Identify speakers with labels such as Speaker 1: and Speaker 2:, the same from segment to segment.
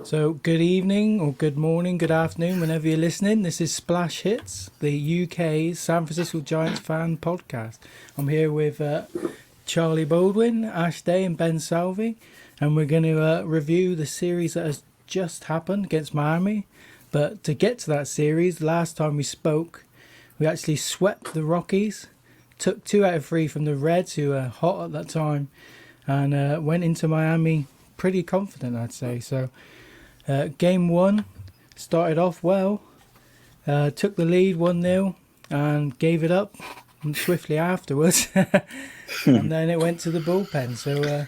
Speaker 1: So, good evening or good morning, good afternoon, whenever you're listening. This is Splash Hits, the UK's San Francisco Giants fan podcast. I'm here with Charlie Baldwin, Ash Day, and Ben Salvi, and we're going to review the series that has just happened against Miami. But to get to that series, last time we spoke, we actually swept the Rockies, took 2 out of 3 from the Reds, who were hot at that time, and went into Miami pretty confident, I'd say. So, game 1 started off well, took the lead 1-0 and gave it up swiftly afterwards. And then it went to the bullpen. So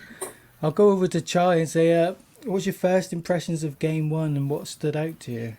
Speaker 1: I'll go over to Charlie and say, what was your first impressions of game 1 and what stood out to you?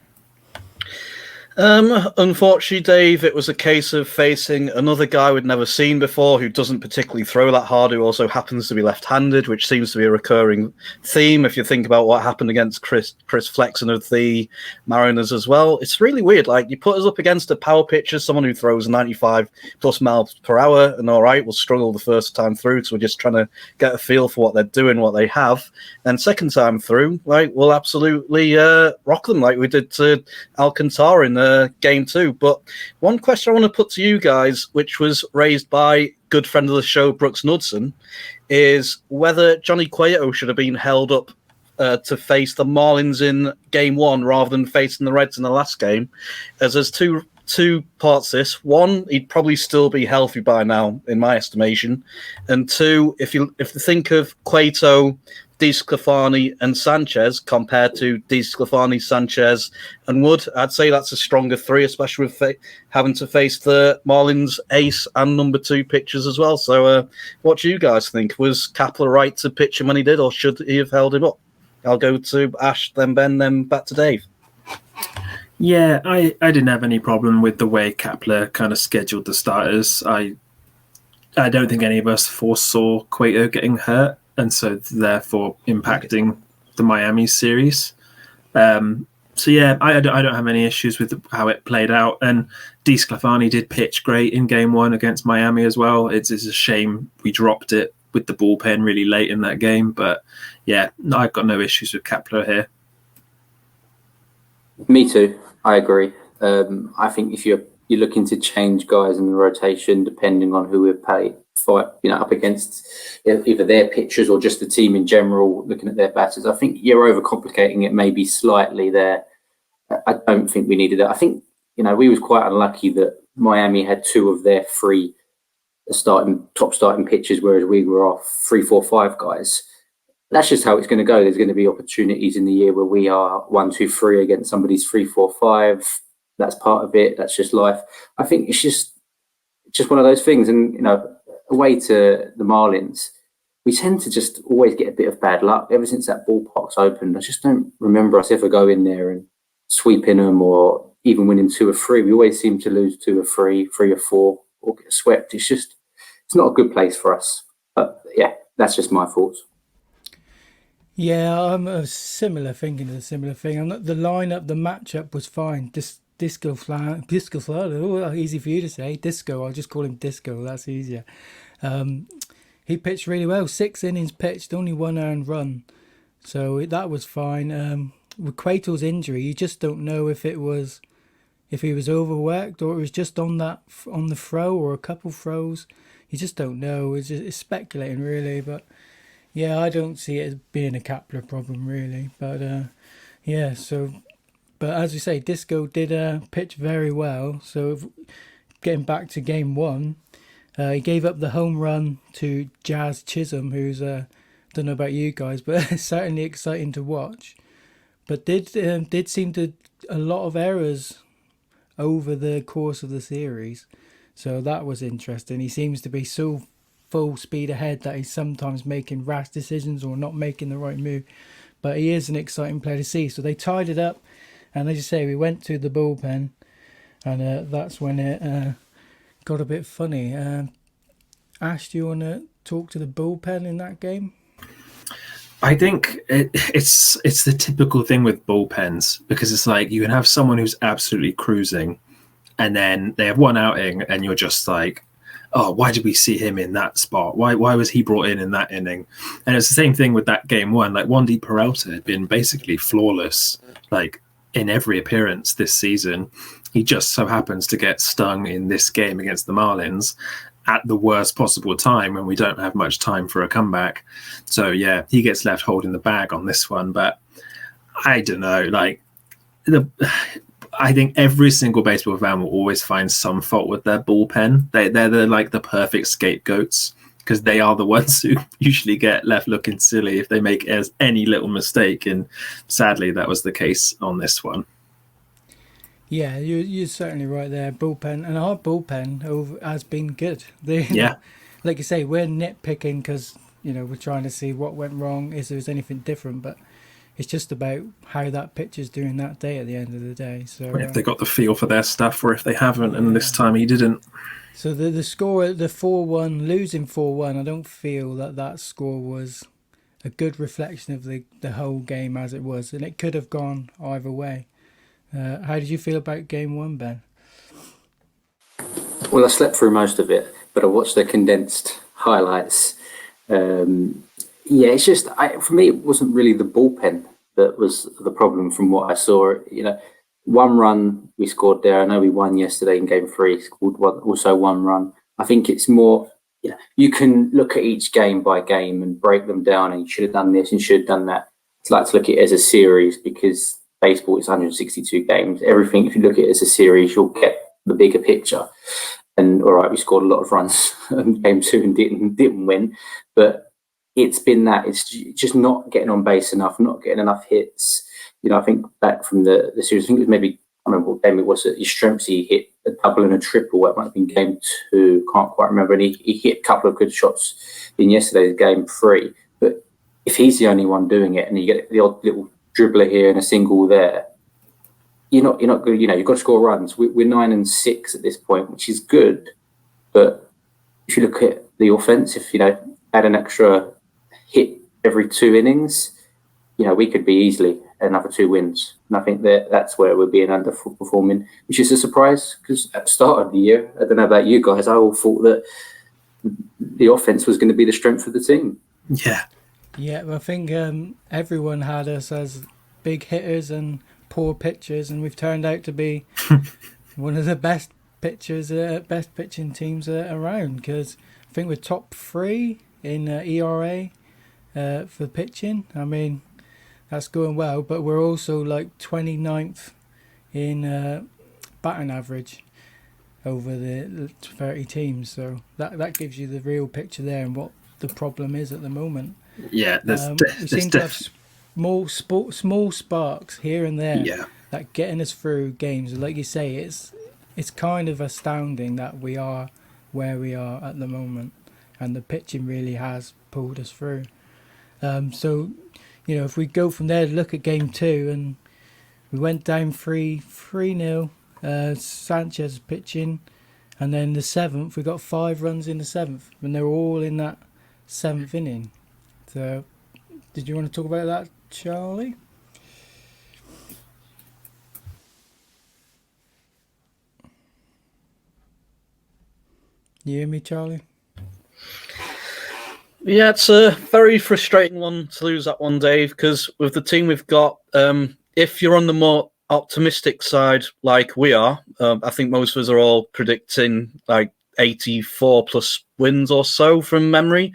Speaker 2: Unfortunately, Dave, it was a case of facing another guy we'd never seen before who doesn't particularly throw that hard, who also happens to be left-handed, which seems to be a recurring theme if you think about what happened against Chris Flexen of the Mariners as well. It's really weird. Like, you put us up against a power pitcher, someone who throws 95 plus miles per hour, and all right, we'll struggle the first time through because we're just trying to get a feel for what they're doing, what they have. Then second time through, like, we'll absolutely rock them like we did to Alcantara in game 2. But one question I want to put to you guys, which was raised by good friend of the show, Brooks Knudsen, is whether Johnny Cueto should have been held up to face the Marlins in game 1 rather than facing the Reds in the last game. As there's two parts to this. One, he'd probably still be healthy by now, in my estimation. And two, if you think of Cueto, DeSclafani and Sanchez compared to DeSclafani, Sanchez and Wood, I'd say that's a stronger 3, especially with having to face the Marlins ace and number 2 pitchers as well. So what do you guys think? Was Kapler right to pitch him when he did, or should he have held him up? I'll go to Ash, then Ben, then back to Dave.
Speaker 3: Yeah, I didn't have any problem with the way Kapler kind of scheduled the starters. I don't think any of us foresaw Cueto getting hurt, and so therefore impacting the Miami series. So yeah, I don't have any issues with how it played out. And DeSclafani did pitch great in game 1 against Miami as well. It's a shame we dropped it with the bullpen really late in that game. But yeah, I've got no issues with Kapler here.
Speaker 4: Me too. I agree. I think if you're looking to change guys in the rotation, depending on who we've played, up against either their pitchers or just the team in general, looking at their batters, I think you're overcomplicating it maybe slightly there. I don't think we needed it. I think, we was quite unlucky that Miami had 2 of their 3 top starting pitchers, whereas we were off 3, 4, 5 guys. That's just how it's going to go. There's going to be opportunities in the year where we are 1, 2, 3 against somebody's 3, 4, 5. That's part of it. That's just life. I think it's just one of those things. And, away to the Marlins, we tend to just always get a bit of bad luck. Ever since that ballpark's opened, I just don't remember us ever going there and sweeping them or even winning 2 or 3. We always seem to lose 2 or 3, 3 or 4, or get swept. It's not a good place for us. But yeah, that's just my thoughts.
Speaker 1: Yeah, I'm thinking of a similar thing. The lineup, the matchup was fine. Disco Flan, easy for you to say. Disco, I'll just call him Disco. That's easier. He pitched really well. 6 innings pitched, only 1 earned run, so that was fine. With Cueto's injury, you just don't know if he was overworked or it was just on the throw or a couple throws. You just don't know. It's speculating really, but. Yeah, I don't see it as being a Kapler problem, really. But, yeah, so... But as you say, Disco did pitch very well. So, getting back to game 1, he gave up the home run to Jazz Chisholm, who's, don't know about you guys, but certainly exciting to watch. But did seem to... a lot of errors over the course of the series. So, that was interesting. He seems to be so... full speed ahead that he's sometimes making rash decisions or not making the right move, but he is an exciting player to see. So they tied it up, and as you say, we went to the bullpen, and that's when it got a bit funny. Ash, do you want to talk to the bullpen in that game?
Speaker 3: I think it's the typical thing with bullpens, because it's like you can have someone who's absolutely cruising and then they have one outing and you're just like, oh, why did we see him in that spot? Why was he brought in that inning? And it's the same thing with that game one. Like Wandy Peralta had been basically flawless, like in every appearance this season. He just so happens to get stung in this game against the Marlins at the worst possible time when we don't have much time for a comeback. So yeah, he gets left holding the bag on this one. But I don't know, like I think every single baseball fan will always find some fault with their bullpen. They're the perfect scapegoats because they are the ones who usually get left looking silly if they make any little mistake. And sadly, that was the case on this one.
Speaker 1: Yeah, you're certainly right there. Bullpen, and our bullpen has been good.
Speaker 3: Yeah.
Speaker 1: Like you say, we're nitpicking because, we're trying to see what went wrong, if there's anything different, but it's just about how that pitcher's doing that day at the end of the day. So
Speaker 3: if they got the feel for their stuff or if they haven't, and this time he didn't.
Speaker 1: So the score, the 4-1, losing 4-1, I don't feel that score was a good reflection of the whole game as it was, and it could have gone either way. How did you feel about game one, Ben?
Speaker 4: Well, I slept through most of it, but I watched the condensed highlights. It's just, for me, it wasn't really the bullpen that was the problem from what I saw. One run we scored there. I know we won yesterday in game 3, scored also one run. I think it's more, you can look at each game by game and break them down, and you should have done this and should have done that. It's like to look at it as a series because baseball is 162 games. Everything, if you look at it as a series, you'll get the bigger picture. And all right, we scored a lot of runs in game 2 and didn't win, but it's been that. It's just not getting on base enough, not getting enough hits. I think back from the series, I think it was maybe, I remember what game it was at Yastrzemski, he hit a double and a triple. It might have been game 2, can't quite remember. And he hit a couple of good shots in yesterday's game 3. But if he's the only one doing it, and you get the odd little dribbler here and a single there, you're not good. You've got to score runs. We're 9-6 at this point, which is good. But if you look at the offense, if add an extra hit every 2 innings, we could be easily another 2 wins. And I think that's where we're being underperforming, which is a surprise because at the start of the year, I don't know about you guys, I all thought that the offense was going to be the strength of the team.
Speaker 3: Yeah.
Speaker 1: Yeah, I think everyone had us as big hitters and poor pitchers, and we've turned out to be one of the best pitchers, best pitching teams around. Because I think we're top 3 in ERA for pitching. I mean, that's going well, but we're also like 29th in batting average over the 30 teams. So that gives you the real picture there and what the problem is at the moment.
Speaker 3: Yeah,
Speaker 1: we seem to have small sparks here and there that getting us through games. Like you say, it's kind of astounding that we are where we are at the moment, and the pitching really has pulled us through. So, if we go from there, look at game 2, and we went down 3-0. Sanchez pitching, and then the 7th, we got 5 runs in the 7th, and they're all in that 7th inning. So, did you want to talk about that, Charlie? You hear me, Charlie?
Speaker 2: Yeah, it's a very frustrating one to lose that one, Dave, because with the team we've got, if you're on the more optimistic side like we are, I think most of us are all predicting like 84 plus wins or so from memory.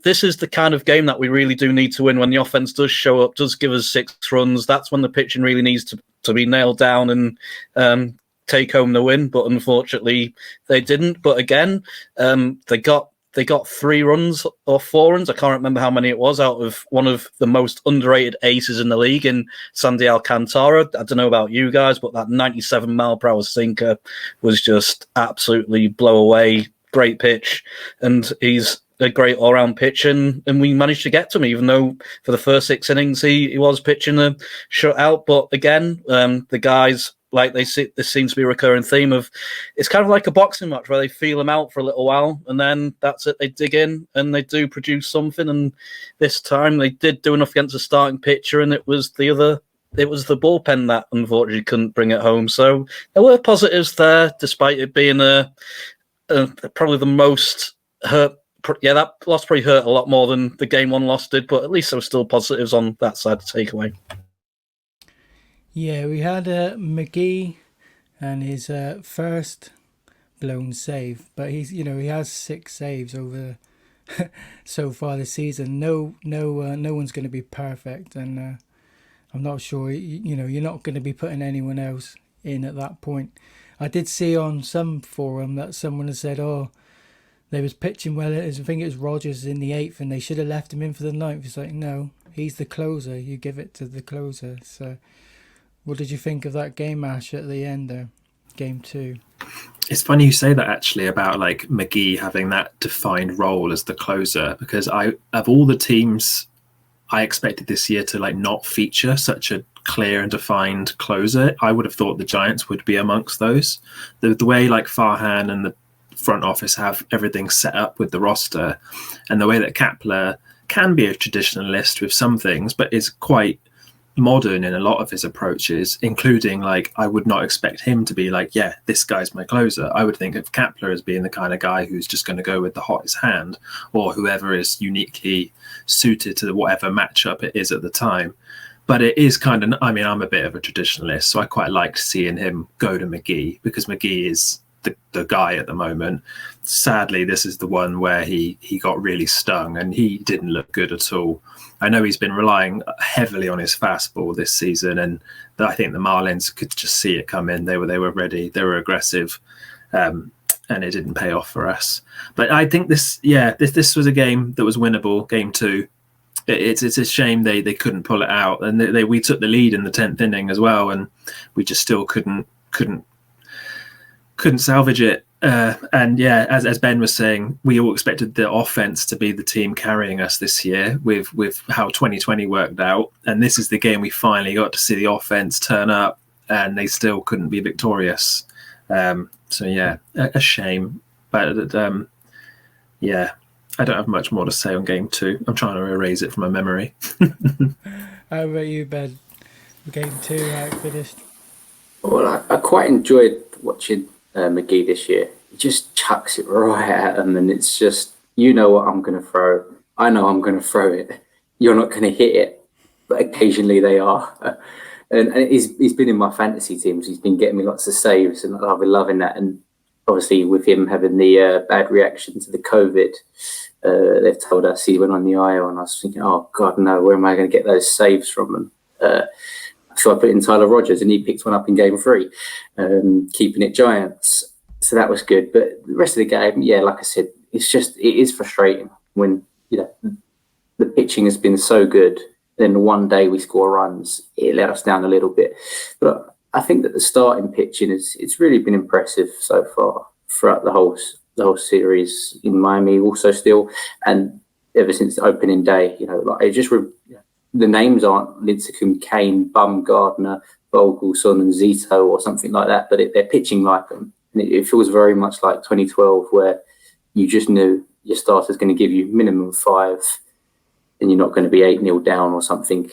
Speaker 2: This is the kind of game that we really do need to win when the offense does show up, does give us 6 runs. That's when the pitching really needs to be nailed down and take home the win. But unfortunately, they didn't. But again, they got 3 runs or 4 runs. I can't remember how many it was out of one of the most underrated aces in the league in Sandy Alcantara. I don't know about you guys, but that 97 mile per hour sinker was just absolutely blow away. Great pitch. And he's a great all-round pitch, and we managed to get to him, even though for the first 6 innings he was pitching a shutout. But again, the guys, like this seems to be a recurring theme of, it's kind of like a boxing match where they feel them out for a little while and then that's it, they dig in and they do produce something. And this time they did do enough against the starting pitcher, and it was the bullpen that unfortunately couldn't bring it home. So there were positives there, despite it being a probably the most hurt. Yeah, that loss probably hurt a lot more than the game one loss did, but at least there were still positives on that side to take away.
Speaker 1: Yeah, we had McGee and his first blown save, but he has 6 saves over so far this season. No one's going to be perfect, and I'm not sure. You're not going to be putting anyone else in at that point. I did see on some forum that someone has said, "Oh, they was pitching well. I think it was Rogers in the 8th, and they should have left him in for the 9th." It's like, no, he's the closer. You give it to the closer. So, what did you think of that game, Ash, at the end there, game 2?
Speaker 3: It's funny you say that, actually, about like McGee having that defined role as the closer, because of all the teams I expected this year to like not feature such a clear and defined closer, I would have thought the Giants would be amongst those. The way like Farhan and the front office have everything set up with the roster, and the way that Kapler can be a traditionalist with some things, but is quite modern in a lot of his approaches, including like I would not expect him to be like, yeah, this guy's my closer. I would think of Kapler as being the kind of guy who's just going to go with the hottest hand, or whoever is uniquely suited to whatever matchup it is at the time. But it is kind of, I mean, I'm a bit of a traditionalist, so I quite liked seeing him go to McGee, because McGee is the guy at the moment. Sadly, this is the one where he got really stung and he didn't look good at all. I know he's been relying heavily on his fastball this season, and I think the Marlins could just see it come in. They were ready, they were aggressive, and it didn't pay off for us. But I think this was a game that was winnable, game 2. It's a shame they couldn't pull it out, and we took the lead in the 10th inning as well, and we just still couldn't salvage it. And yeah, as Ben was saying, we all expected the offense to be the team carrying us this year with how 2020 worked out, and this is the game we finally got to see the offense turn up, and they still couldn't be victorious. So yeah, a shame. But yeah, I don't have much more to say on game 2. I'm trying to erase it from my memory.
Speaker 1: How about you, Ben? Game 2, how it finished?
Speaker 4: Well, I quite enjoyed watching McGee this year. He just chucks it right at them, and it's just, you know what I'm going to throw. I know I'm going to throw it. You're not going to hit it, but occasionally they are. And he's been in my fantasy teams. He's been getting me lots of saves, and I've been loving that. And obviously, with him having the bad reaction to the COVID, they've told us he went on the IL, and I was thinking, oh God, no, where am I going to get those saves from them? So I put in Tyler Rogers, and he picked one up in game 3, keeping it Giants. So that was good. But the rest of the game, yeah, like I said, it is frustrating when, the pitching has been so good. Then one day we score runs, it let us down a little bit. But I think that the starting pitching it's really been impressive so far throughout the whole series in Miami also still. And ever since the opening day, the names aren't Lincecum, Kane, Bumgardner, Vogelsson and Zito or something like that, but they're pitching like them. And it feels very much like 2012, where you just knew your starter's going to give you minimum 5 and you're not going to be 8-0 down or something,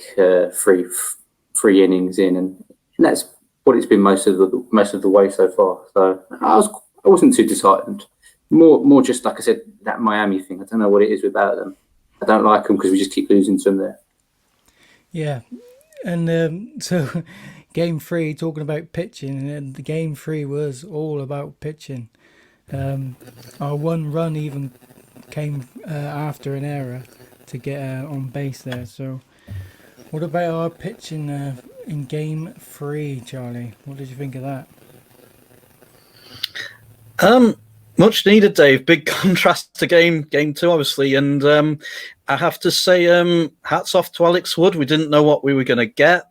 Speaker 4: three innings in. And that's what it's been most of the way so far. So I wasn't too disheartened. More just, like I said, that Miami thing. I don't know what it is about them. I don't like them because we just keep losing to them there.
Speaker 1: Yeah, and so game 3, talking about pitching, and the game 3 was all about pitching. Our one run even came after an error to get on base there. So what about our pitching in game 3, Charlie? What did you think of that?
Speaker 2: Much needed, Dave. Big contrast to game 2, obviously, and I have to say, hats off to Alex Wood. We didn't know what we were going to get.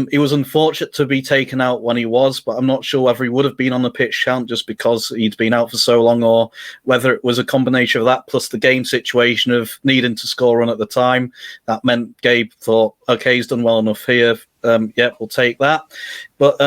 Speaker 2: He was unfortunate to be taken out when he was, but I'm not sure whether he would have been on the pitch count just because he'd been out for so long, or whether it was a combination of that plus the game situation of needing to score a run at the time. That meant Gabe thought, okay, he's done well enough here. We'll take that. But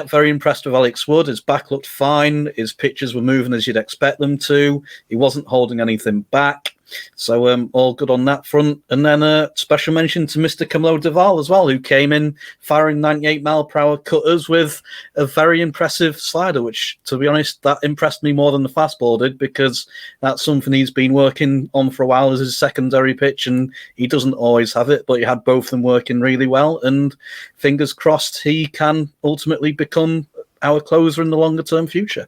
Speaker 2: very impressed with Alex Wood. His back looked fine. His pitches were moving as you'd expect them to. He wasn't holding anything back. So all good on that front. And then special mention to Mr. Camilo Doval as well, who came in firing 98-mile-per-hour cutters with a very impressive slider, which, to be honest, that impressed me more than the fastball did, because that's something he's been working on for a while as his secondary pitch, and he doesn't always have it, but he had both of them working really well. And fingers crossed he can ultimately become our closer in the longer-term future.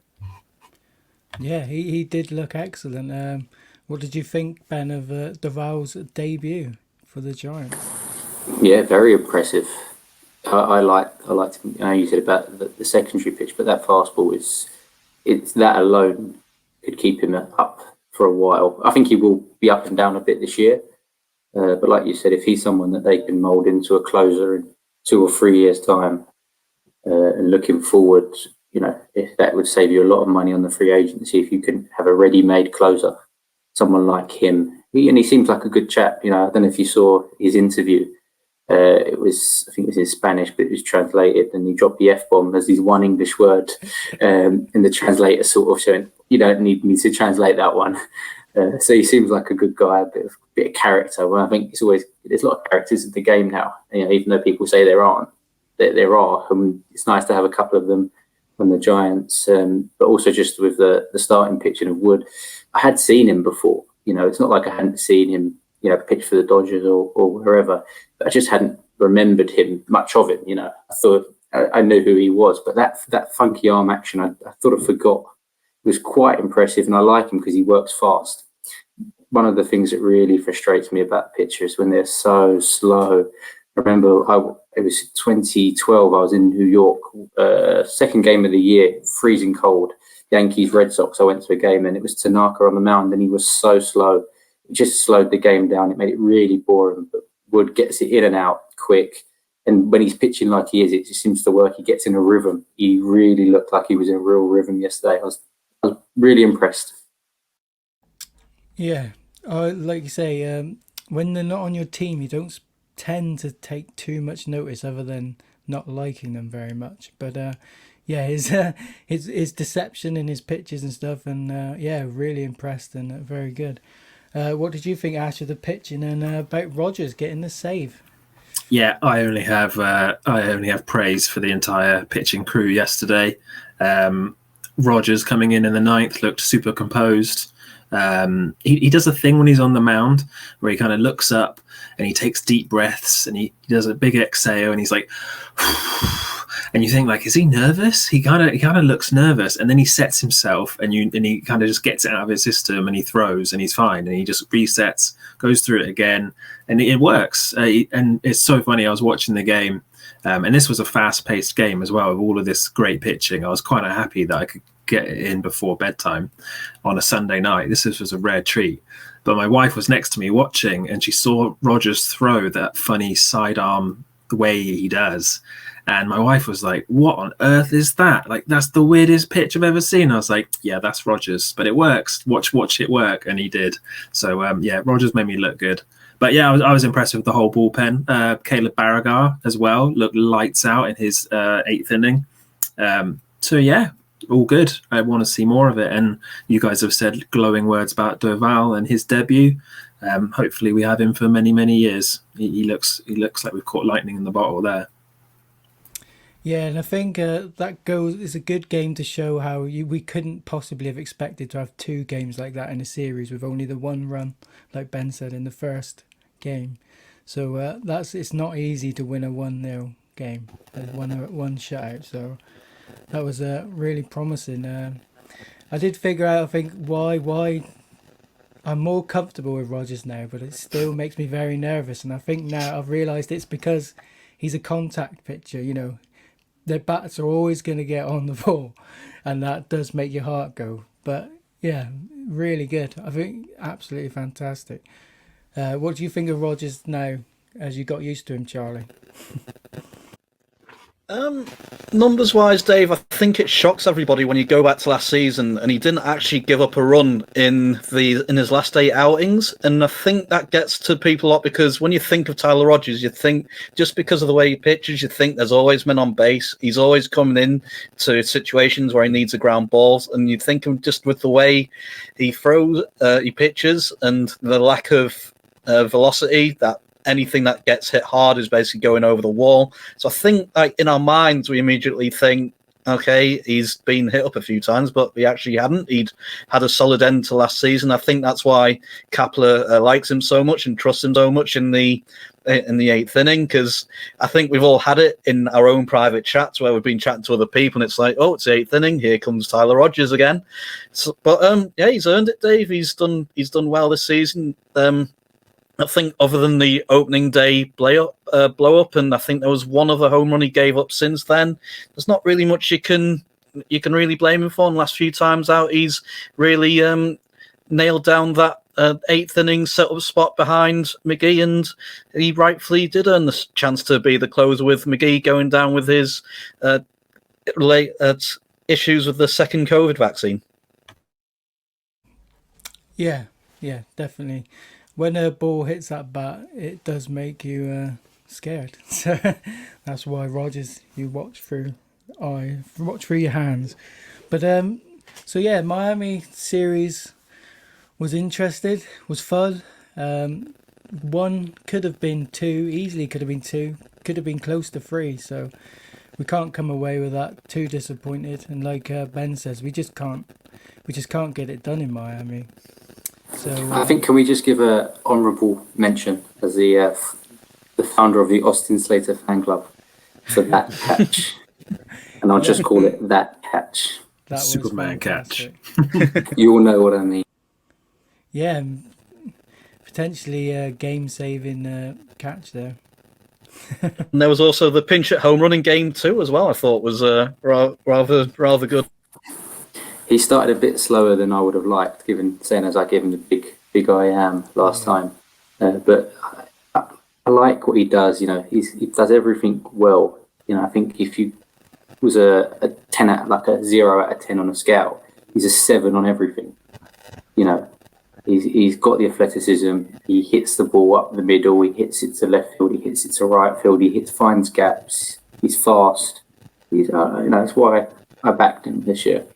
Speaker 1: Yeah, he did look excellent. What did you think, Ben, of Doval's debut for the Giants?
Speaker 4: Yeah, very impressive. I liked. I know you said about the secondary pitch, but that fastball it's that alone could keep him up for a while. I think he will be up and down a bit this year, but like you said, if he's someone that they can mould into a closer in 2 or 3 years' time, and looking forward, if that would save you a lot of money on the free agency, if you can have a ready-made closer, someone like him. He seems like a good chap. I don't know if you saw his interview. I think it was in Spanish, but it was translated, and he dropped the F-bomb as his one English word, and the translator sort of showing, you don't need me to translate that one. So he seems like a good guy, a bit of character. Well, I think there's a lot of characters in the game now. Even though people say there aren't, there are. And it's nice to have a couple of them on the Giants, but also just with the starting pitching of Wood. I had seen him before. It's not like I hadn't seen him, pitch for the Dodgers or wherever. But I just hadn't remembered much of him. I thought I knew who he was, but that funky arm action, I thought I forgot. It was quite impressive, and I like him because he works fast. One of the things that really frustrates me about pitchers when they're so slow. I remember it was 2012. I was in New York, second game of the year, freezing cold. Yankees, Red Sox. I went to a game and it was Tanaka on the mound, and he was so slow. It just slowed the game down. It made it really boring. But Wood gets it in and out quick, and when he's pitching like he is, it just seems to work. He gets in a rhythm. He really looked like he was in a real rhythm yesterday. I was really impressed.
Speaker 1: Yeah, like you say, when they're not on your team, you don't tend to take too much notice other than not liking them very much. But yeah, his deception in his pitches and stuff, and really impressed and very good. What did you think, Ash, of the pitching and about Rogers getting the save?
Speaker 3: Yeah, I only have praise for the entire pitching crew yesterday. Rogers coming in the ninth looked super composed. He does a thing when he's on the mound where he kind of looks up and he takes deep breaths and he does a big exhale and he's like, and you think, like, is he nervous? He kind of looks nervous, and then he sets himself and he kind of just gets it out of his system and he throws and he's fine and he just resets, goes through it again, and it works. And it's so funny. I was watching the game, and this was a fast-paced game as well with all of this great pitching. I was quite happy that I could get it in before bedtime on a Sunday night. This was a rare treat. But my wife was next to me watching, and she saw Rogers throw that funny sidearm the way he does. And my wife was like, what on earth is that? Like, that's the weirdest pitch I've ever seen. I was like, yeah, that's Rogers, but it works. Watch it work. And he did. So, Rogers made me look good. But yeah, I was impressed with the whole bullpen. Caleb Barragar as well looked lights out in his 8th inning. All good. I want to see more of it. And you guys have said glowing words about Doval and his debut. Hopefully we have him for many, many years. He looks like we've caught lightning in the bottle there.
Speaker 1: Yeah, and I think that is a good game to show how we couldn't possibly have expected to have 2 games like that in a series with only the 1 run, like Ben said, in the first game. So it's not easy to win a 1-0 game, one shutout. So that was really promising. I did figure out, I think, why I'm more comfortable with Rogers now, but it still makes me very nervous. And I think now I've realised it's because he's a contact pitcher. Their bats are always going to get on the ball, and that does make your heart go. But yeah, really good. I think absolutely fantastic. What do you think of Rogers now, as you got used to him, Charlie?
Speaker 2: Numbers wise, Dave, I think it shocks everybody when you go back to last season and he didn't actually give up a run in his last 8 outings, and I think that gets to people a lot because when you think of Tyler Rogers, you think just because of the way he pitches, you think there's always men on base. He's always coming in to situations where he needs a ground balls, and you think of just with the way he throws, he pitches, and the lack of velocity that. Anything that gets hit hard is basically going over the wall. So I think, like in our minds, we immediately think, okay, he's been hit up a few times, but he actually hadn't. He'd had a solid end to last season. I think that's why Kapler likes him so much and trusts him so much in the 8th inning, because I think we've all had it in our own private chats where we've been chatting to other people, and it's like, oh, it's the 8th inning. Here comes Tyler Rogers again. So, but yeah, he's earned it, Dave. He's done well this season. I think other than the opening day blow up, and I think there was one other home run he gave up since then, there's not really much you can really blame him for. In the last few times out, he's really nailed down that 8th inning setup spot behind McGee, and he rightfully did earn the chance to be the closer with McGee going down with his late issues with the second COVID vaccine.
Speaker 1: Yeah, definitely. When a ball hits that bat, it does make you scared. So that's why Rogers, you watch through your hands. But so yeah, Miami series was interesting, was fun. One could have been 2, easily could have been 2, could have been close to 3. So we can't come away with that too disappointed. And like Ben says, we just can't get it done in Miami. So
Speaker 4: I think, can we just give a honourable mention as the founder of the Austin Slater fan club for that catch, and I'll just call it that catch.
Speaker 1: That
Speaker 3: Superman catch.
Speaker 4: You all know what I mean.
Speaker 1: Yeah, potentially a game-saving catch there.
Speaker 2: And there was also the pinch at home run in game 2 as well. I thought was rather good.
Speaker 4: He started a bit slower than I would have liked, saying as I gave him the big I am last time. But I like what he does. You know, he does everything well. You know, I think if you was a 10 out, like a 0 out of 10 on a scale, he's a 7 on everything. You know, he's got the athleticism. He hits the ball up the middle. He hits it to left field. He hits it to right field. Finds gaps. He's fast. You know, that's why I backed him this year.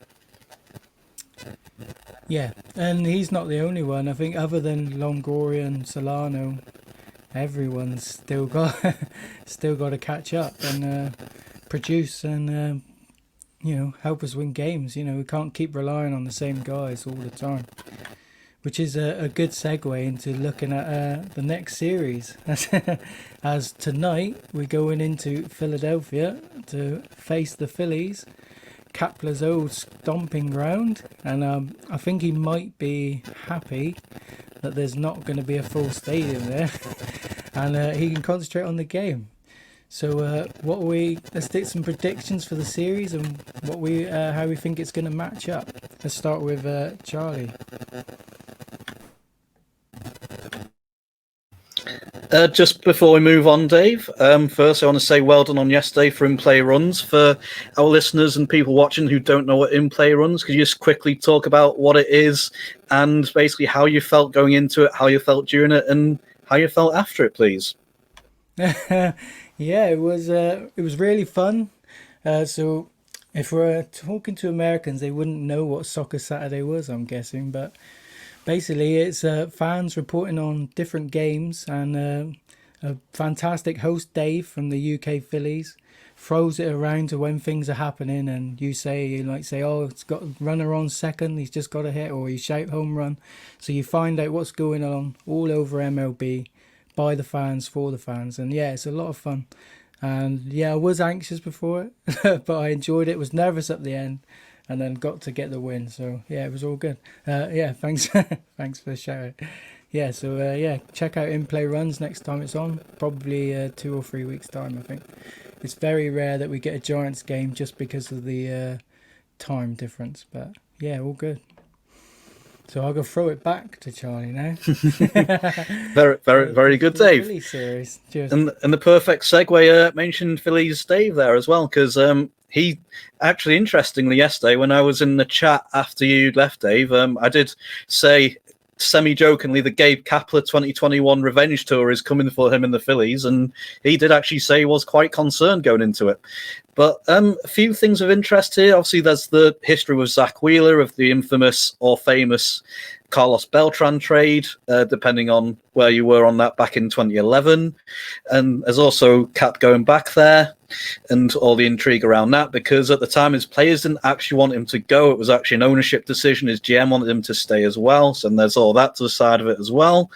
Speaker 1: Yeah, and he's not the only one. I think other than Longoria and Solano, everyone's still got to catch up and produce and help us win games. You know, we can't keep relying on the same guys all the time, which is a good segue into looking at the next series. As tonight we're going into Philadelphia to face the Phillies, Kapler's old stomping ground, and I think he might be happy that there's not going to be a full stadium there, and he can concentrate on the game. So let's take some predictions for the series and how we think it's going to match up. Let's start with Charlie.
Speaker 2: Just before we move on, Dave, first I want to say well done on yesterday for in-play runs. For our listeners and people watching who don't know what in-play runs, could you just quickly talk about what it is and basically how you felt going into it, how you felt during it, and how you felt after it, please?
Speaker 1: Yeah, it was really fun. So if we're talking to Americans, they wouldn't know what Soccer Saturday was, I'm guessing, but basically, it's fans reporting on different games, and a fantastic host, Dave, from the UK Phillies, throws it around to when things are happening, and you say, oh, it's got a runner on second, he's just got a hit, or you shout home run. So you find out what's going on all over MLB by the fans, for the fans, and yeah, it's a lot of fun. And yeah, I was anxious before it, but I enjoyed it, was nervous at the end, and then got to get the win. So yeah, it was all good. Yeah, thanks thanks for the shout out. Yeah, so yeah, check out in-play runs next time it's on, probably 2 or 3 weeks time, I think. It's very rare that we get a Giants game just because of the time difference, but yeah, all good. So I'll go throw it back to Charlie now.
Speaker 2: Very good,
Speaker 1: The
Speaker 2: Dave.
Speaker 1: Phillies series. Just
Speaker 2: And the perfect segue, mentioned Phillies Dave there as well, because he actually, interestingly, yesterday when I was in the chat after you'd left, Dave, I did say semi-jokingly the Game Kapler 2021 Revenge Tour is coming for him in the Phillies, and he did actually say he was quite concerned going into it. But a few things of interest here. Obviously, there's the history with Zach Wheeler of the infamous or famous Carlos Beltran trade, depending on where you were on that back in 2011. And there's also Cap going back there and all the intrigue around that, because at the time his players didn't actually want him to go. It was actually an ownership decision. His GM wanted him to stay as well. So there's all that to the side of it as well.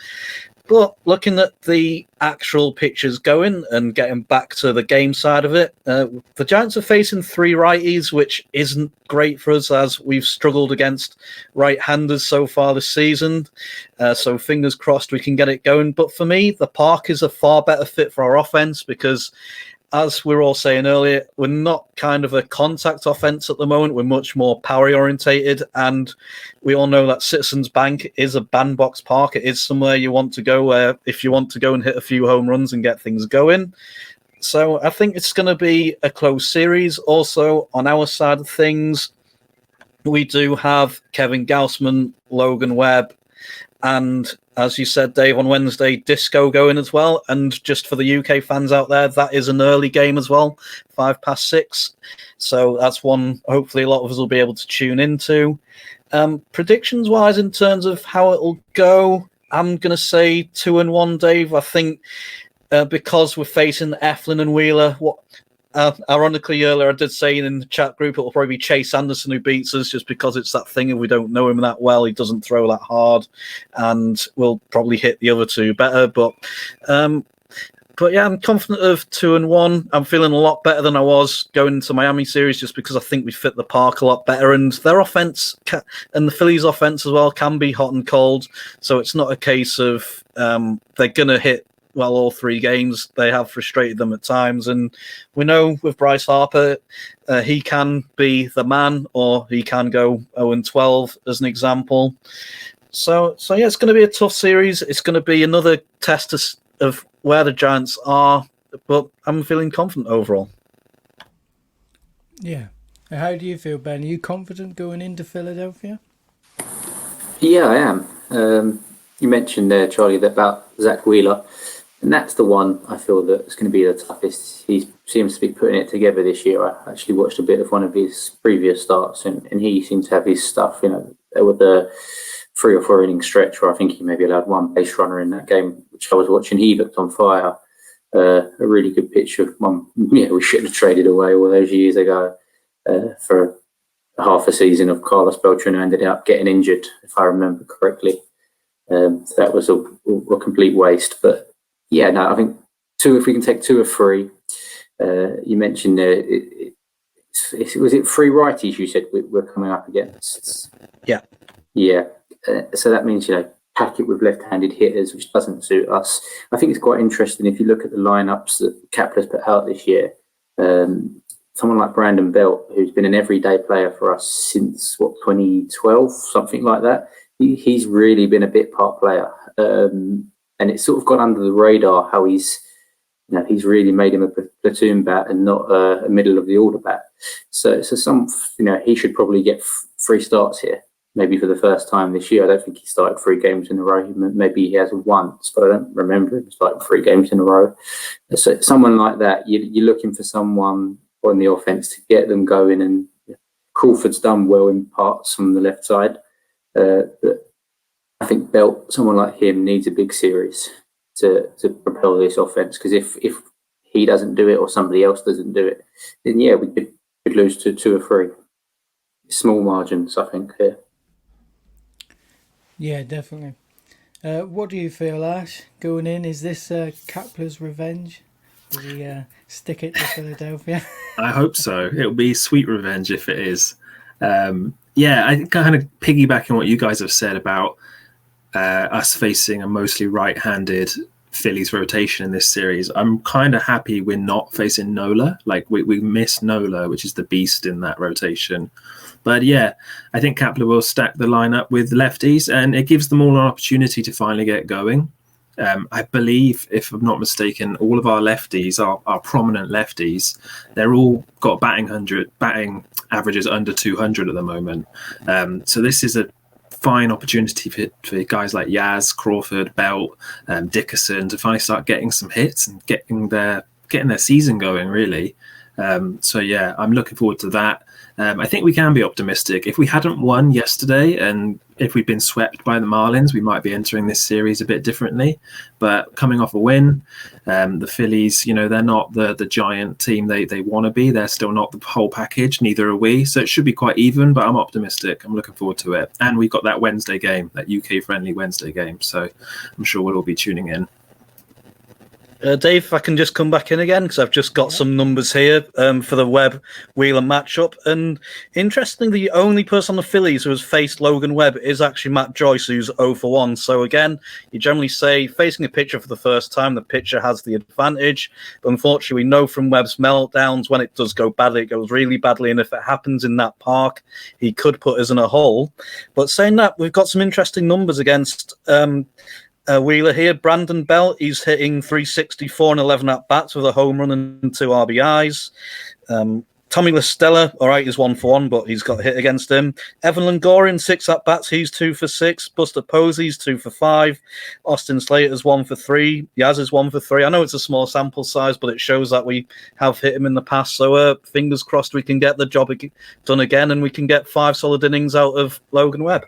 Speaker 2: But looking at the actual pitchers going and getting back to the game side of it, the Giants are facing 3 righties, which isn't great for us as we've struggled against right-handers so far this season. So fingers crossed we can get it going. But for me, the park is a far better fit for our offense because, as we were all saying earlier, we're not kind of a contact offense at the moment. We're much more power orientated, and we all know that Citizens Bank is a bandbox park. It is somewhere you want to go where if you want to go and hit a few home runs and get things going. So I think it's going to be a close series. Also, on our side of things, we do have Kevin Gausman, Logan Webb, and as you said, Dave, on Wednesday, Disco going as well. And just for the UK fans out there, that is an early game as well, 6:05. So that's one hopefully a lot of us will be able to tune into. Predictions-wise, in terms of how it'll go, I'm going to say 2-1, Dave. I think because we're facing Eflin and Wheeler, ironically, earlier I did say in the chat group it'll probably be Chase Anderson who beats us just because it's that thing if we don't know him that well, he doesn't throw that hard, and we'll probably hit the other two better. But yeah, I'm confident of 2-1. I'm feeling a lot better than I was going into Miami series just because I think we fit the park a lot better, and their offense and the Phillies offense as well can be hot and cold. So it's not a case of they're going to hit all 3 games. They have frustrated them at times, and we know with Bryce Harper, he can be the man, or he can go 0-12 as an example. So yeah, it's going to be a tough series. It's going to be another test of where the Giants are, but I'm feeling confident overall.
Speaker 1: yeah. How do you feel, Ben? Are you confident going into Philadelphia?
Speaker 4: Yeah, I am. You mentioned there, Charlie, that about Zach Wheeler. And that's the one I feel that's going to be the toughest. He seems to be putting it together this year. I actually watched a bit of one of his previous starts, and he seemed to have his stuff. There were the 3 or 4 inning stretch where I think he maybe allowed 1 base runner in that game, which I was watching. He looked on fire. A really good pitch of one. Yeah, we shouldn't have traded away all those years ago for half a season of Carlos Beltran, who ended up getting injured, if I remember correctly. So that was a complete waste. But yeah, no, I think 2. If we can take 2 or 3, you mentioned there. Was it 3 righties? You said we're coming up against.
Speaker 2: Yeah.
Speaker 4: So that means pack it with left-handed hitters, which doesn't suit us. I think it's quite interesting if you look at the lineups that Kapler's put out this year. Someone like Brandon Belt, who's been an everyday player for us since 2012, something like that. He's really been a bit part player. And it's sort of gone under the radar how he's really made him a platoon bat and not a middle of the order bat. So he should probably get 3 starts here, maybe for the first time this year. I don't think he started 3 games in a row. Maybe he has once, but I don't remember him starting 3 games in a row. So someone like that, you're looking for someone on the offense to get them going. And Crawford's done well in parts from the left side. But I think someone like him needs a big series to propel this offense, because if he doesn't do it or somebody else doesn't do it, then yeah, we could lose to 2 or 3. Small margins, I think.
Speaker 1: Yeah, definitely. What do you feel, Ash, going in? Is this Kapler's revenge? Did he stick it to Philadelphia?
Speaker 3: I hope so. It'll be sweet revenge if it is. I kind of piggyback on what you guys have said about us facing a mostly right-handed Phillies rotation in this series. I'm kind of happy we're not facing Nola. Like we miss Nola, which is the beast in that rotation. But yeah, I think Kapler will stack the lineup with lefties, and it gives them all an opportunity to finally get going. I believe, if I'm not mistaken, all of our lefties, our prominent lefties, they're all got batting averages under 200 at the moment. So this is a fine opportunity for guys like Yaz, Crawford, Belt, Dickerson to finally start getting some hits and getting their season going, really. So yeah, I'm looking forward to that. I think we can be optimistic. If we hadn't won yesterday and if we'd been swept by the Marlins, we might be entering this series a bit differently. But coming off a win, the Phillies, they're not the giant team they want to be. They're still not the whole package. Neither are we. So it should be quite even, but I'm optimistic. I'm looking forward to it. And we've got that Wednesday game, that UK-friendly Wednesday game. So I'm sure we'll all be tuning in.
Speaker 2: Dave, if I can just come back in again, because I've just got some numbers here for the Webb Wheeler matchup. And interestingly, the only person on the Phillies who has faced Logan Webb is actually Matt Joyce, who's 0 for 1. So again, you generally say facing a pitcher for the first time, the pitcher has the advantage. But unfortunately, we know from Webb's meltdowns, when it does go badly, it goes really badly. And if it happens in that park, he could put us in a hole. But saying that, we've got some interesting numbers against Wheeler here. Brandon Belt, he's hitting 364 and 11 at bats with a home run and 2 RBIs. Tommy LaStella, all right, he's 1 for 1, but he's got hit against him. Evan Longoria, 6 at bats, he's 2 for 6. Buster Posey's 2 for 5. Austin Slater's 1 for 3. Yaz is 1 for 3. I know it's a small sample size, but it shows that we have hit him in the past. So fingers crossed we can get the job done again and we can get 5 solid innings out of Logan Webb.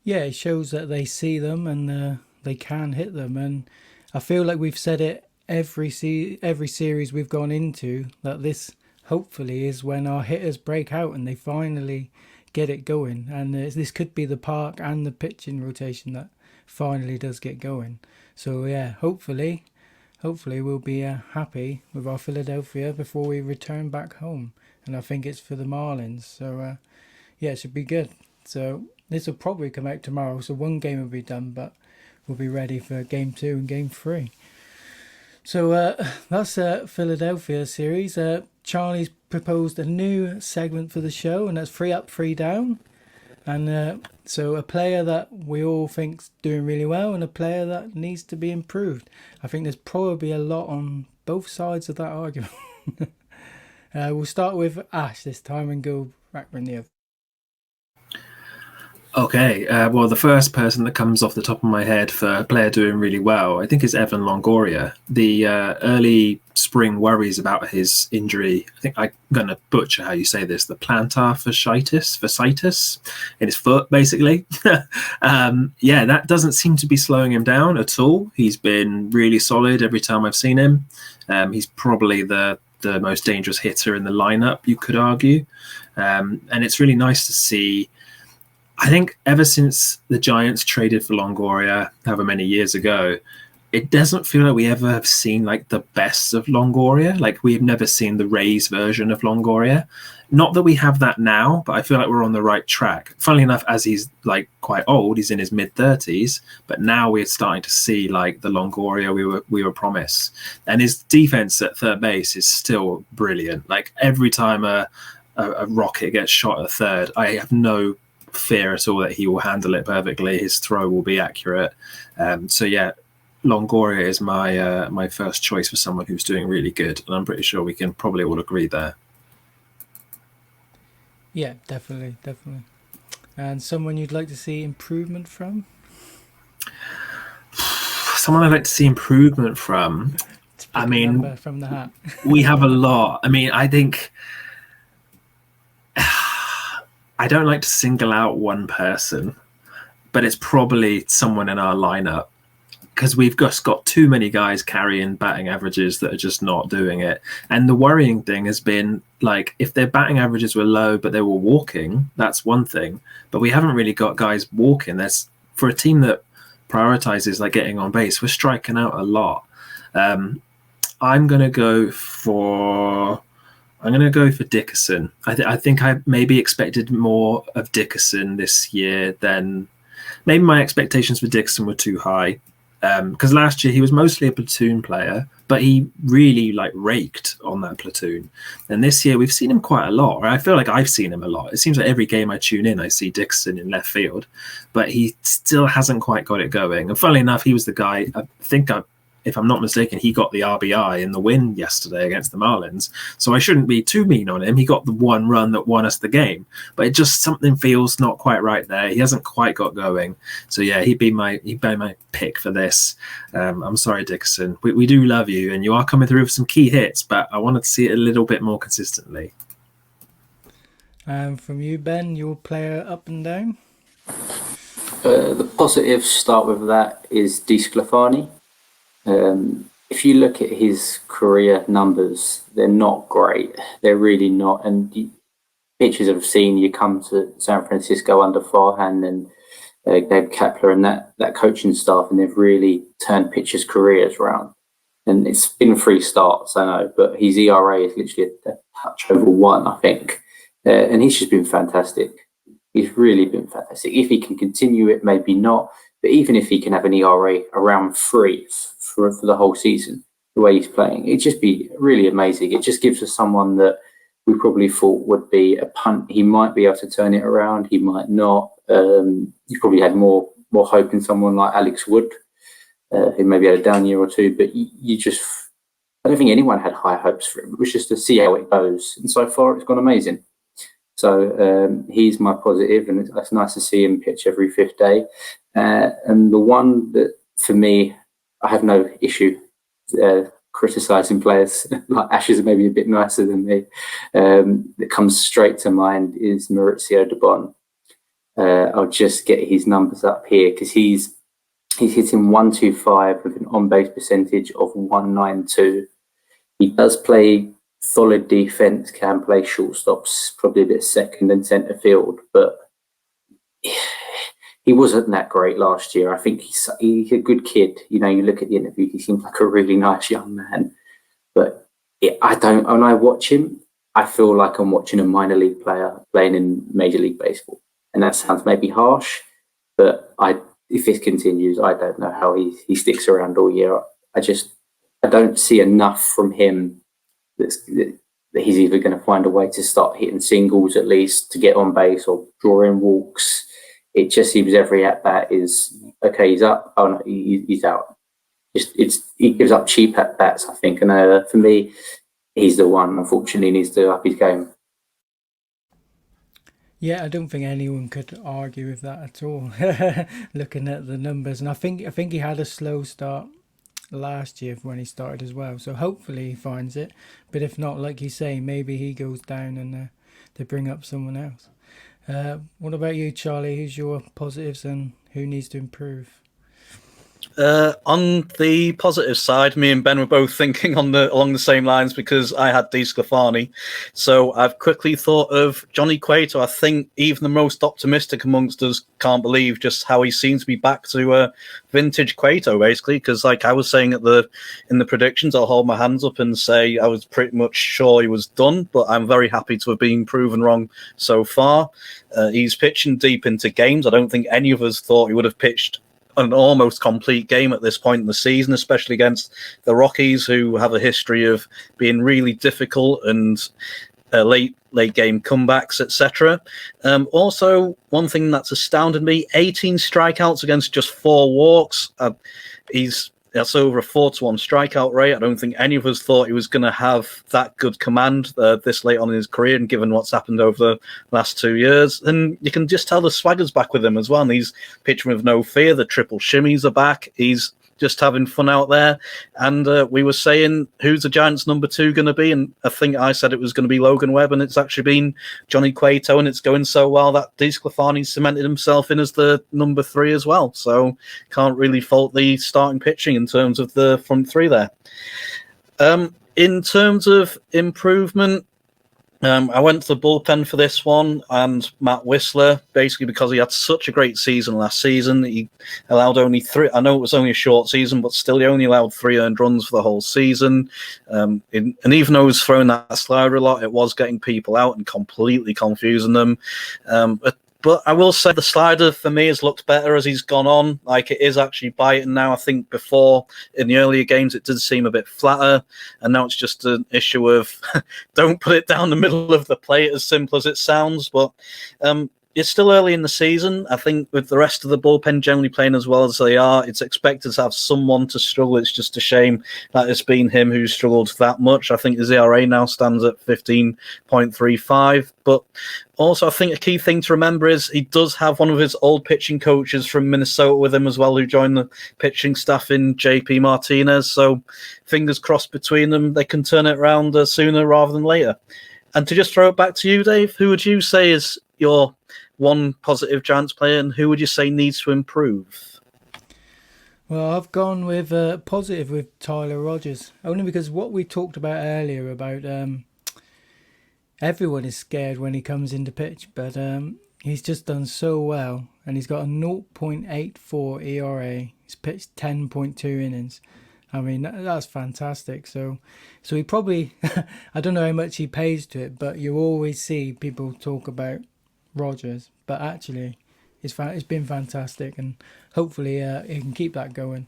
Speaker 1: Yeah, it shows that they see them and they can hit them. And I feel like we've said it every series we've gone into, that this hopefully is when our hitters break out and they finally get it going. And this could be the park and the pitching rotation that finally does get going. So yeah, hopefully we'll be happy with our Philadelphia before we return back home. And I think it's for the Marlins. So yeah, it should be good. So this will probably come out tomorrow, so 1 game will be done, but we'll be ready for Game 2 and Game 3. So that's Philadelphia series. Charlie's proposed a new segment for the show, and that's 3 up, 3 down. And so a player that we all think's doing really well and a player that needs to be improved. I think there's probably a lot on both sides of that argument. We'll start with Ash this time and go back from the other.
Speaker 3: Okay, well, the first person that comes off the top of my head for a player doing really well, I think, is Evan Longoria. The early spring worries about his injury, I think I'm going to butcher how you say this, the plantar fasciitis in his foot, basically. Yeah, that doesn't seem to be slowing him down at all. He's been really solid every time I've seen him. He's probably the most dangerous hitter in the lineup, you could argue. And it's really nice to see. I think ever since the Giants traded for Longoria, however many years ago, it doesn't feel like we ever have seen like the best of Longoria. Like we've never seen the Rays version of Longoria. Not that we have that now, but I feel like we're on the right track. Funnily enough, as he's like quite old, he's in his mid-30s, but now we're starting to see like the Longoria we were promised. And his defense at third base is still brilliant. Like every time a rocket gets shot at third, I have no fear at all that he will handle it perfectly. His throw will be accurate. So yeah, Longoria is my first choice for someone who's doing really good, and I'm pretty sure we can probably all agree there.
Speaker 1: Yeah, definitely. And someone you'd like to see improvement from?
Speaker 3: Someone I'd like to see improvement from. I mean,
Speaker 1: from the hat.
Speaker 3: We have a lot. I mean, I think I don't like to single out one person, but it's probably someone in our lineup, because we've just got too many guys carrying batting averages that are just not doing it. And the worrying thing has been, like, if their batting averages were low but they were walking, that's one thing. But we haven't really got guys walking. There's, for a team that prioritizes like getting on base, we're striking out a lot. I'm going to go for Dickerson. I think I maybe expected more of Dickerson this year than maybe my expectations for Dickerson were too high. because last year he was mostly a platoon player, but he really raked on that platoon. And this year we've seen him quite a lot. Or I feel like I've seen him a lot. It seems like every game I tune in, I see Dixon in left field, but he still hasn't quite got it going. And funnily enough, he was the guy, if I'm not mistaken, he got the RBI in the win yesterday against the Marlins. So I shouldn't be too mean on him. He got the one run that won us the game, but it just something feels not quite right there. He hasn't quite got going. So yeah, he'd be my pick for this. I'm sorry, Dixon. We do love you, and you are coming through with some key hits, but I wanted to see it a little bit more consistently.
Speaker 1: From you, Ben, your player up and down?
Speaker 4: The positive start with that is DeSclafani. If you look at his career numbers, they're not great. They're really not. And pictures I've seen, you come to San Francisco under Farhan and Game Kapler and that coaching staff, and they've really turned pitchers' careers around. And it's been 3 starts, I know, but his ERA is literally a touch over 1, I think. And he's just been fantastic. He's really been fantastic. If he can continue it, maybe not. But even if he can have an ERA around 3 for the whole season, the way he's playing, it'd just be really amazing. It just gives us someone that we probably thought would be a punt. He might be able to turn it around. He might not. You probably had more hope in someone like Alex Wood, who maybe had a down year or 2. But I don't think anyone had high hopes for him. It was just to see how it goes. And so far, it's gone amazing. So he's my positive, and it's nice to see him pitch every 5th day. And the one that, for me, I have no issue criticising players like Ashes are maybe a bit nicer than me, that comes straight to mind is Maurizio Dubon. I'll just get his numbers up here because he's hitting 125 with an on-base percentage of 192. He does play solid defense, can play shortstops, probably a bit second and centre field, but he wasn't that great last year. I think he's a good kid. You look at the interview, he seems like a really nice young man. But when I watch him, I feel like I'm watching a minor league player playing in Major League Baseball. And that sounds maybe harsh, but if this continues, I don't know how he sticks around all year. I don't see enough from him that he's either going to find a way to start hitting singles at least to get on base or draw in walks. It just seems every at bat is okay. He's up. Oh no, he's out. He gives up cheap at bats, I think. And for me, he's the one. Unfortunately, needs to up his game.
Speaker 1: Yeah, I don't think anyone could argue with that at all. Looking at the numbers, and I think he had a slow start last year when he started as well. So hopefully he finds it. But if not, like you say, maybe he goes down and they bring up someone else. What about you, Charlie? Who's your positives and who needs to improve?
Speaker 2: On the positive side, me and Ben were both thinking along the same lines because I had DeSclafani. So I've quickly thought of Johnny Cueto. I think even the most optimistic amongst us can't believe just how he seems to be back to vintage Cueto, basically. Because like I was saying in the predictions, I'll hold my hands up and say I was pretty much sure he was done, but I'm very happy to have been proven wrong so far. He's pitching deep into games. I don't think any of us thought he would have pitched an almost complete game at this point in the season, especially against the Rockies, who have a history of being really difficult and late game comebacks, etc. Also, one thing that's astounded me: 18 strikeouts against just 4 walks. That's over a 4-1 strikeout rate. I don't think any of us thought he was going to have that good command this late on in his career, and given what's happened over the last 2 years. And you can just tell the swagger's back with him as well. And he's pitching with no fear. The triple shimmies are back. He's just having fun out there. And we were saying, who's the Giants' number 2 going to be? And I think I said it was going to be Logan Webb, and it's actually been Johnny Cueto, and it's going so well that DeSclafani cemented himself in as the number 3 as well. So can't really fault the starting pitching in terms of the front 3 there. In terms of improvement, I went to the bullpen for this one, and Matt Whistler, basically because he had such a great season last season. He allowed only 3. I know it was only a short season, but still he only allowed 3 earned runs for the whole season. And even though he was throwing that slider a lot, it was getting people out and completely confusing them. But But I will say the slider for me has looked better as he's gone on. Like, it is actually biting now. I think before in the earlier games it did seem a bit flatter, and now it's just an issue of don't put it down the middle of the plate, as simple as it sounds. But it's still early in the season. I think with the rest of the bullpen generally playing as well as they are, it's expected to have someone to struggle. It's just a shame that it's been him who's struggled that much. I think his ERA now stands at 15.35. But also, I think a key thing to remember is he does have one of his old pitching coaches from Minnesota with him as well, who joined the pitching staff in JP Martinez. So fingers crossed between them, they can turn it around sooner rather than later. And to just throw it back to you, Dave, who would you say is your one positive Giants player, and who would you say needs to improve?
Speaker 1: Well, I've gone with positive with Tyler Rogers, only because what we talked about earlier about everyone is scared when he comes into pitch, but he's just done so well, and he's got a 0.84 ERA. He's pitched 10.2 innings. I mean, that's fantastic. So he probably, I don't know how much he pays to it, but you always see people talk about Rogers, but actually it's been fantastic, and hopefully he can keep that going.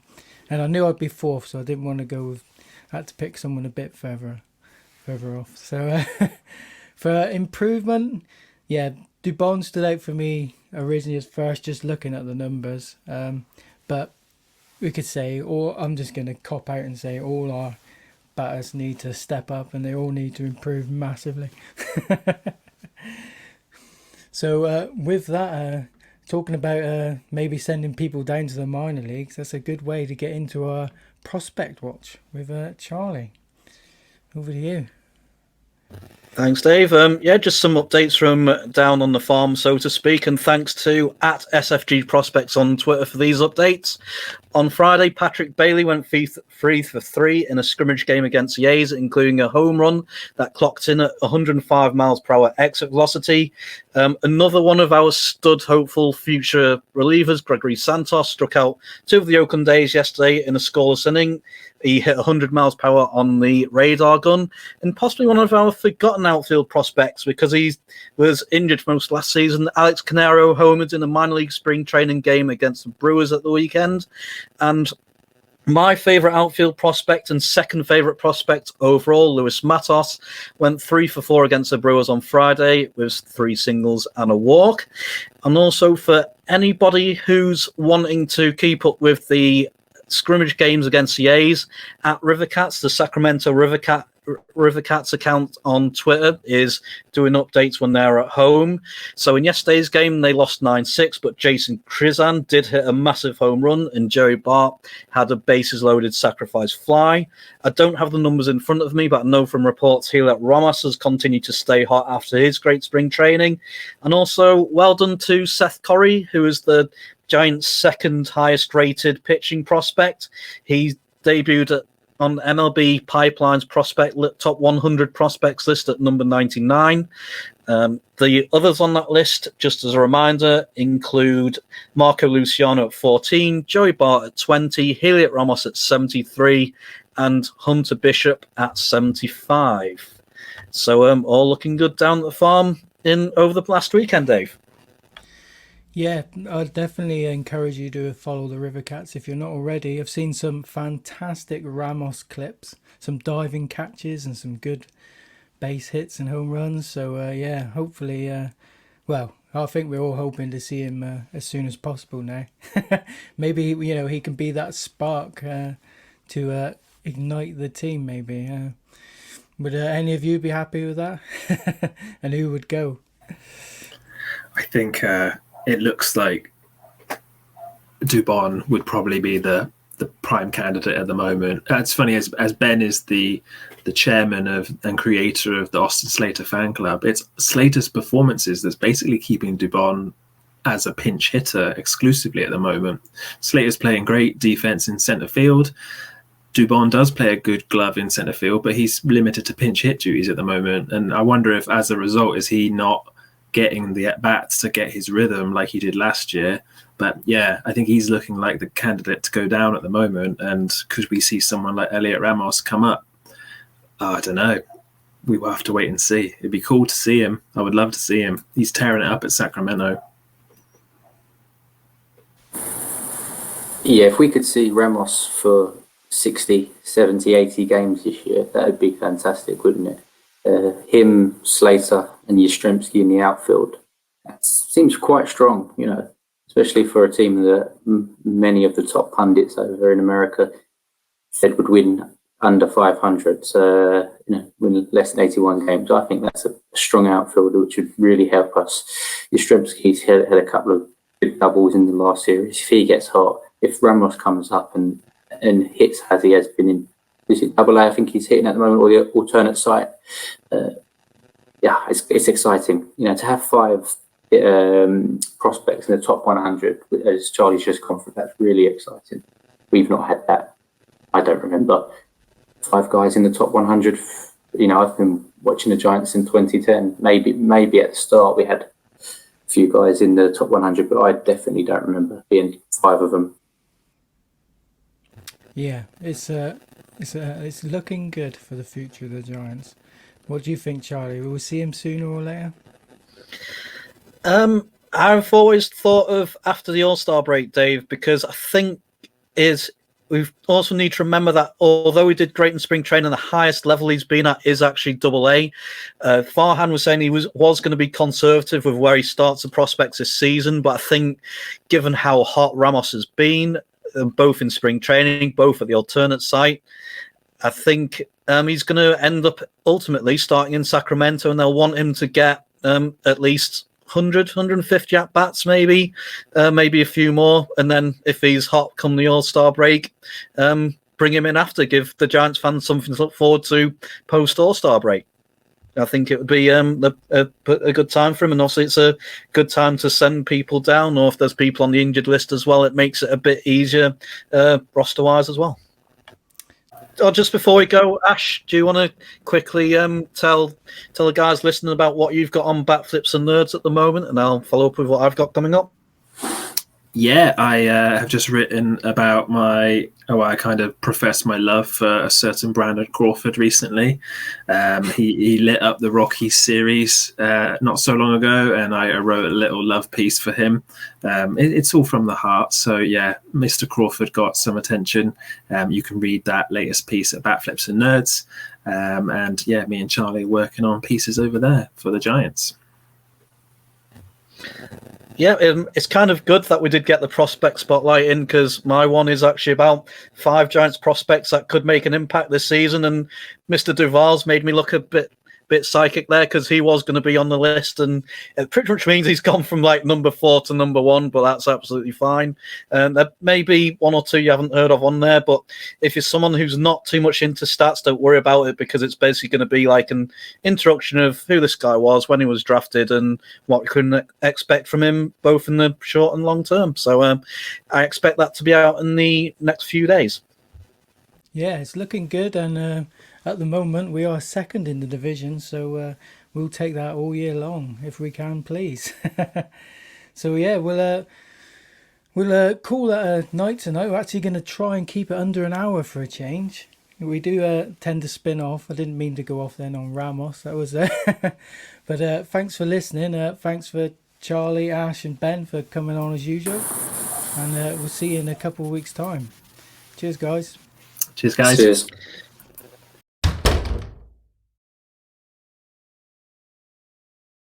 Speaker 1: And I knew I'd be fourth, so I didn't want to go with, I had to pick someone a bit further off. So for improvement, yeah, Dubon stood out for me originally at first, just looking at the numbers, but we could say, or I'm just going to cop out and say all our batters need to step up, and they all need to improve massively. So with that, talking about maybe sending people down to the minor leagues, that's a good way to get into our prospect watch with Charlie. Over to you.
Speaker 2: Thanks, Dave. Just some updates from down on the farm, so to speak, and thanks to @SFG Prospects on Twitter for these updates. On Friday, Patrick Bailey went 3 for 3 in a scrimmage game against the A's, including a home run that clocked in at 105 miles per hour exit velocity. Another one of our stud hopeful future relievers, Gregory Santos, struck out 2 of the Oakland A's yesterday in a scoreless inning. He hit 100 miles per hour on the radar gun, and possibly one of our forgotten outfield prospects because he was injured for most last season. Alex Canaro homered in a minor league spring training game against the Brewers at the weekend. And my favourite outfield prospect and second favourite prospect overall, Luis Matos, went 3 for 4 against the Brewers on Friday with 3 singles and a walk. And also for anybody who's wanting to keep up with the scrimmage games against the A's, @Rivercats, the Sacramento Rivercats account on Twitter is doing updates when they're at home. So in yesterday's game, they lost 9-6, but Jason Krizan did hit a massive home run, and Joey Bart had a bases-loaded sacrifice fly. I don't have the numbers in front of me, but I know from reports here that Ramos has continued to stay hot after his great spring training. And also, well done to Seth Corey, who is the Giants' second highest rated pitching prospect. He debuted on MLB Pipeline's prospect top 100 prospects list at number 99. The others on that list, just as a reminder, include Marco Luciano at 14, Joey Bart at 20, Heliot Ramos at 73, and Hunter Bishop at 75. So all looking good down at the farm over the last weekend, Dave.
Speaker 1: Yeah, I'd definitely encourage you to follow the Rivercats if you're not already. I've seen some fantastic Ramos clips, some diving catches, and some good base hits and home runs. So, hopefully, I think we're all hoping to see him as soon as possible now. Maybe, he can be that spark to ignite the team, maybe. Would any of you be happy with that? And who would go?
Speaker 3: I think it looks like Dubon would probably be the prime candidate at the moment. It's funny, as Ben is the chairman of and creator of the Austin Slater fan club, it's Slater's performances that's basically keeping Dubon as a pinch hitter exclusively at the moment. Slater's playing great defense in center field. Dubon does play a good glove in center field, but he's limited to pinch hit duties at the moment. And I wonder if, as a result, is he not getting the at-bats to get his rhythm like he did last year. But yeah, I think he's looking like the candidate to go down at the moment. And could we see someone like Heliot Ramos come up? I don't know. We will have to wait and see. It'd be cool to see him. I would love to see him. He's tearing it up at Sacramento.
Speaker 4: Yeah, if we could see Ramos for 60, 70, 80 games this year, that would be fantastic, wouldn't it? Him, Slater, and Yastrzemski in the outfield. That seems quite strong, especially for a team that many of the top pundits over in America said would win under 500, win less than 81 games. I think that's a strong outfield, which would really help us. Yastrzemski's had a couple of good doubles in the last series. If he gets hot, if Ramos comes up and hits as he has been in, is it double A? I think he's hitting at the moment, or the alternate site. It's exciting. To have 5 prospects in the top 100, as Charlie's just gone through, that's really exciting. We've not had that. I don't remember 5 guys in the top 100. I've been watching the Giants in 2010. Maybe at the start we had a few guys in the top 100, but I definitely don't remember being 5 of them.
Speaker 1: Yeah, it's looking good for the future of the Giants. What do you think, Charlie? Will we see him sooner or later?
Speaker 2: I've always thought of after the All-Star break, Dave, because I think we also need to remember that although he did great in spring training, the highest level he's been at is actually Double A. Farhan was saying he was going to be conservative with where he starts the prospects this season, but I think given how hot Ramos has been, both in spring training, both at the alternate site, I think he's going to end up ultimately starting in Sacramento, and they'll want him to get at least 100, 150 at-bats, maybe a few more. And then if he's hot come the All-Star break, bring him in after, give the Giants fans something to look forward to post-All-Star break. I think it would be a good time for him, and also it's a good time to send people down, or if there's people on the injured list as well, it makes it a bit easier roster-wise as well. Just before we go, Ash, do you want to quickly tell the guys listening about what you've got on Backflips and Nerds at the moment, and I'll follow up with what I've got coming up?
Speaker 3: Yeah, I have just written about I kind of professed my love for a certain Brandon Crawford recently. He lit up the Rockies series not so long ago, and I wrote a little love piece for him. It's all from the heart. So yeah, Mr. Crawford got some attention. You can read that latest piece at Backflips and Nerds. And yeah, me and Charlie working on pieces over there for the Giants.
Speaker 2: Yeah, it's kind of good that we did get the prospect spotlight in, because my one is actually about 5 Giants prospects that could make an impact this season, and Mr. Duval's made me look a bit psychic there, because he was going to be on the list, and it pretty much means he's gone from like number 4 to number 1, but that's absolutely fine. And there may be 1 or 2 you haven't heard of on there, but if you're someone who's not too much into stats, don't worry about it, because it's basically going to be like an introduction of who this guy was, when he was drafted, and what we can expect from him both in the short and long term. So I expect that to be out in the next few days. Yeah,
Speaker 1: it's looking good, and at the moment we are second in the division, so we'll take that all year long if we can, please. So yeah, we'll call that a night tonight. We're actually going to try and keep it under an hour for a change. We do tend to spin off. I didn't mean to go off then on Ramos. That was but thanks for listening. Thanks for Charlie, Ash and Ben for coming on as usual, and we'll see you in a couple of weeks' time. Cheers, guys.
Speaker 3: Cheers, guys.
Speaker 4: Cheers.